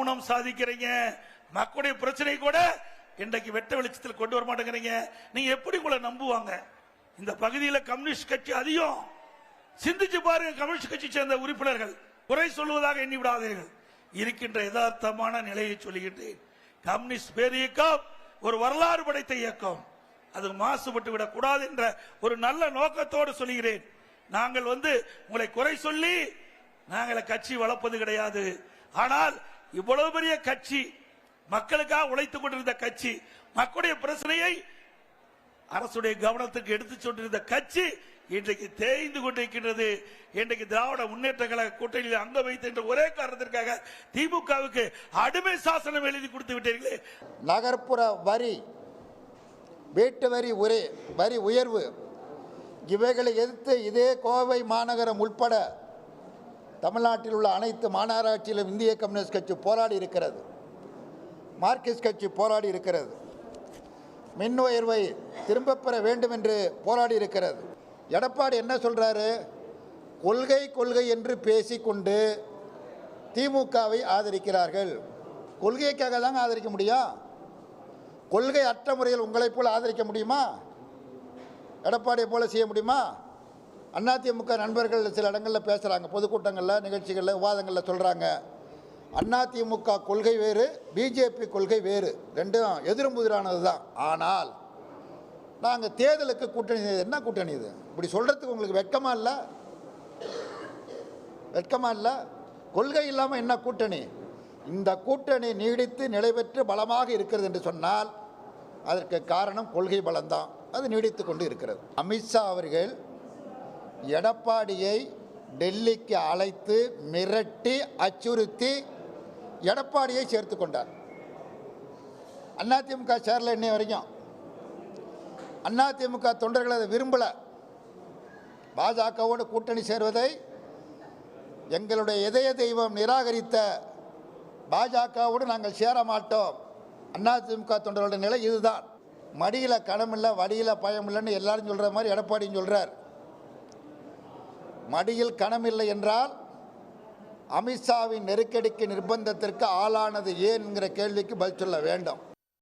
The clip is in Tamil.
மௌனம் சாதிக்கிறீங்க. மக்களுடைய பிரச்சனை கூட இன்றைக்கு வெட்ட வெளிச்சத்தில் கொண்டு வர மாட்டேங்கிறீங்க. நீங்க எப்படி உங்களை நம்புவாங்க? இந்த பகுதியில் கம்யூனிஸ்ட் கட்சி அதிகம். சிந்திச்சு பாருங்க. கம்யூனிஸ்ட் கட்சி சேர்ந்த உறுப்பினர்கள் குறை சொல்வதாக எண்ணி விடாதீர்கள். இருக்கின்ற யதார்த்தமான நிலையை சொல்லுகின்றேன். கம்யூனிஸ்ட் பேர் இயக்கம் ஒரு வரலாறு படைத்த இயக்கம். அது மாசுபட்டு விடக் கூடாது என்ற ஒரு நல்ல நோக்கத்தோடு சொல்கிறேன். நாங்கள் உங்களை குறை சொல்லி நாங்கள் கட்சி வளர்ப்பது கிடையாது. ஆனால் இவ்வளவு பெரிய கட்சி, மக்களுக்காக உழைத்துக் கொண்டிருந்த கட்சி, மக்களுடைய பிரச்சனையை அரசுடைய கவனத்துக்கு எடுத்துச் சென்றிருந்த கட்சி இன்றைக்கு தேய்ந்து கொண்டிருக்கின்றது. இன்றைக்கு திராவிட முன்னேற்ற கழக கூட்டணியில் அங்க வைத்த ஒரே காரணத்திற்காக திமுகவுக்கு அடிமை சாசனம் எழுதி கொடுத்து விட்டீர்களே. நகர்ப்புற வரி, வீட்டு வரி உயர்வு இவைகளை எதிர்த்து இதே கோவை மாநகரம் உட்பட தமிழ்நாட்டில் உள்ள அனைத்து மாநகராட்சியிலும் இந்திய கம்யூனிஸ்ட் கட்சி போராடி இருக்கிறது. மார்க்சிஸ்ட் கட்சி போராடி இருக்கிறது. மின் உயர்வை திரும்ப பெற வேண்டும் என்று போராடி இருக்கிறது. எடப்பாடி என்ன சொல்றாரு? கொள்கை என்று பேசிக்கொண்டு திமுகவை ஆதரிக்கிறார்கள். கொள்கைக்காக தாங்க ஆதரிக்க முடியும். கொள்கை அற்ற முறையில் உங்களைப் போல ஆதரிக்க முடியுமா? எடப்பாடியை போல செய்ய முடியுமா? அதிமுக நண்பர்கள் சில இடங்களில் பேசுகிறாங்க, பொதுக்கூட்டங்களில், நிகழ்ச்சிகளில், விவாதங்களில் சொல்கிறாங்க, அதிமுக கொள்கை வேறு, பிஜேபி கொள்கை வேறு, ரெண்டும் எதிர்முதிரானது தான். ஆனால் நாங்கள் தேர்தலுக்கு கூட்டணி. என்ன கூட்டணி இது? இப்படி சொல்கிறதுக்கு உங்களுக்கு வெட்கமா இல்லை? வெட்கமா இல்லை? கொள்கை இல்லாமல் என்ன கூட்டணி? இந்த கூட்டணி நீடித்து நிலை பெற்று பலமாக இருக்கிறது என்று சொன்னால் அதற்கு காரணம் கொள்கை பலம்தான். அது நீடித்து கொண்டு இருக்கிறது. அமித்ஷா அவர்கள் எடப்பாடியை டெல்லிக்கு அழைத்து மிரட்டி அச்சுறுத்தி எடப்பாடியை சேர்த்து கொண்டார். அதிமுக சேரல. இன்னை வரைக்கும் அதிமுக தொண்டர்கள் அதை விரும்பல. பாஜகவோடு கூட்டணி சேர்வதை எங்களுடைய இதய தெய்வம் நிராகரித்த பாஜகவோடு நாங்கள் சேர மாட்டோம். அதிமுக தொண்டர்களுடைய நிலை இதுதான். மடியில் கணமில்லை, வடியில் பயம் இல்லைன்னு எல்லாரும் சொல்கிற மாதிரி எடப்பாடியும் சொல்கிறார். மடியில் கணமில்லை என்றால் அமித்ஷாவின் நெருக்கடிக்கு நிர்பந்தத்திற்கு ஆளானது ஏன்ங்கிற கேள்விக்கு பதில் சொல்ல வேண்டும்.